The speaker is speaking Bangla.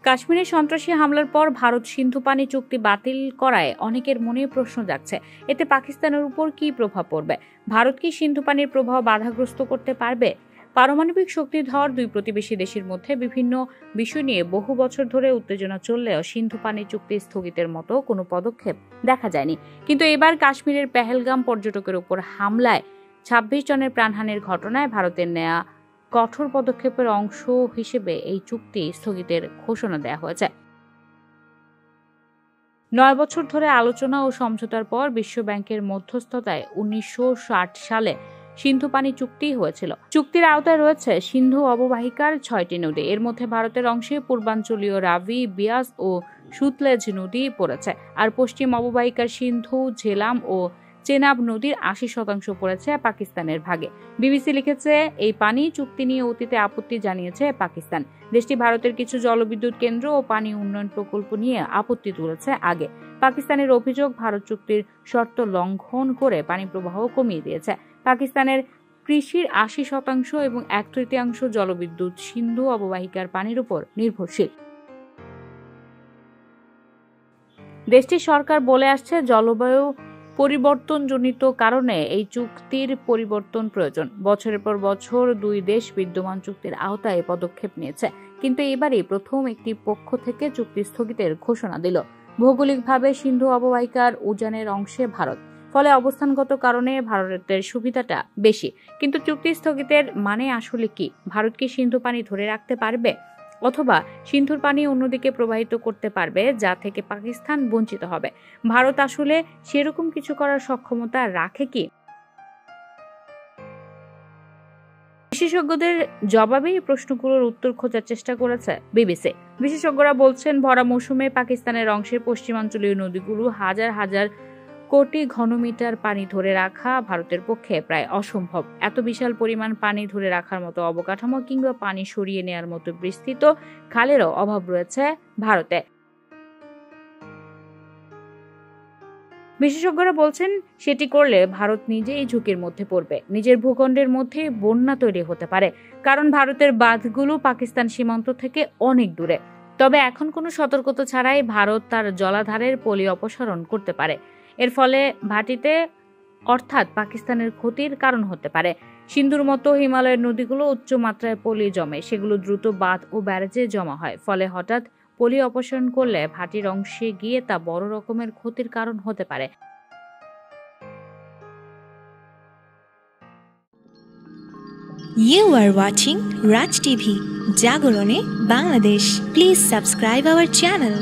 কাশ্মীরে সন্ত্রাসী হামলার পর ভারত সিন্ধু পানি চুক্তি বাতিল করায় অনেকের মনে প্রশ্ন জাগছে, এতে পাকিস্তানের উপর কি প্রভাব পড়বে? ভারত কি সিন্ধু পানির প্রবাহ বাধাগ্রস্ত করতে পারবে? পারমাণবিক শক্তিধর দুই প্রতিবেশী দেশের মধ্যে বিভিন্ন বিষয় নিয়ে বহু বছর ধরে উত্তেজনা চললেও সিন্ধু পানি চুক্তি স্থগিতের মতো কোনো পদক্ষেপ দেখা যায়নি। কিন্তু এবার কাশ্মীরের পেহেলগাম পর্যটকের উপর হামলায় ২৬ জনের প্রাণহানির ঘটনায় ভারতের নেয়া কঠোর পদক্ষেপের অংশ হিসেবে এই চুক্তি স্থগিতের ঘোষণা দেওয়া হয়েছে। ৯ বছর ধরে আলোচনা ও সমঝোতার পর বিশ্ব ব্যাংকের মধ্যস্থতায় ১৯৬০ সালে সিন্ধু পানি চুক্তি হয়েছিল। চুক্তির আওতায় রয়েছে সিন্ধু অববাহিকার ৬টি নদী। এর মধ্যে ভারতের অংশে পূর্বাঞ্চলীয় রাভি, বিয়াস ও সুতলেজ নদী পড়েছে, আর পশ্চিম অববাহিকার সিন্ধু, ঝেলাম ও চেনাব নদীর ৮০% পড়েছে পাকিস্তানের ভাগে। বিবিসি লিখেছে, এই পানি চুক্তি নিয়ে অতীতে আপত্তি জানিয়েছে পাকিস্তান। দেশটি ভারতের কিছু জলবিদ্যুৎ কেন্দ্র ও পানি উন্নয়ন প্রকল্প নিয়ে আপত্তি তুলেছে আগে। পাকিস্তানের অভিযোগ, ভারত চুক্তির শর্ত লঙ্ঘন করে পানি প্রবাহ কমিয়ে দিয়েছে। পাকিস্তানের কৃষির ৮০% এবং ১/৩ জলবিদ্যুৎ সিন্ধু অববাহিকার পানির উপর নির্ভরশীল। দেশটির সরকার বলে আসছে, জলবায়ু পরিবর্তনজনিত কারণে এই চুক্তির পরিবর্তন প্রয়োজন। বছরের পর বছর দুই দেশ বিদ্যমান চুক্তির আওতায় পদক্ষেপ নিয়েছে, কিন্তু এবারই প্রথম একটি পক্ষ থেকে চুক্তি স্থগিতের ঘোষণা দিল। ভৌগোলিকভাবে সিন্ধু অববাহিকার উজানের অংশে ভারত, ফলে অবস্থানগত কারণে ভারতের সুবিধাটা বেশি। কিন্তু চুক্তি স্থগিতের মানে আসলে কি? ভারত কি সিন্ধু পানি ধরে রাখতে পারবে, অথবা সিন্ধুর পানি অন্যদিকে প্রবাহিত করতে পারবে, যা থেকে পাকিস্তান বঞ্চিত হবে? ভারত আসলে সেরকম কিছু করার সক্ষমতা রাখে কি? বিশেষজ্ঞদের জবাবে এই প্রশ্নগুলোর উত্তর খোঁজার চেষ্টা করেছে বিবিসি। বিশেষজ্ঞরা বলছেন, ভরা মৌসুমে পাকিস্তানের অংশের পশ্চিমাঞ্চলীয় নদীগুলো হাজার হাজার কোটি ঘনমিটার পানি ধরে রাখা ভারতের পক্ষে প্রায় অসম্ভব। এত বিশাল পরিমাণ পানি ধরে রাখার মতো অবকাঠামো কিংবা পানি সরিয়ে নেওয়ার মতো বিস্তৃত খালেরও অভাব রয়েছে ভারতে। বিশেষজ্ঞরা বলছেন, সেটি করলে ভারত নিজেই ঝুঁকির মধ্যে পড়বে। নিজের ভূখণ্ডের মধ্যে বন্যা তৈরি হতে পারে, কারণ ভারতের বাঁধগুলো পাকিস্তান সীমান্ত থেকে অনেক দূরে। তবে এখন কোনো সতর্কতা ছাড়াই ভারত তার জলাধারের পলি অপসারণ করতে পারে। এর ফলে ভাটিতে অর্থাৎ পাকিস্তানের ক্ষতির কারণ হতে পারে। সিন্ধুর মতো হিমালয়ের নদীগুলো উচ্চ মাত্রায় পলি জমে, সেগুলো দ্রুত বাঁধ ও ব্যারেজে জমা হয়। ফলে হঠাৎ পলি অপসারণ করলে ভাটির অংশে গিয়ে তা বড় রকমের ক্ষতির কারণ হতে পারে। You are watching Raj TV, Jagorone, Bangladesh. Please subscribe our channel.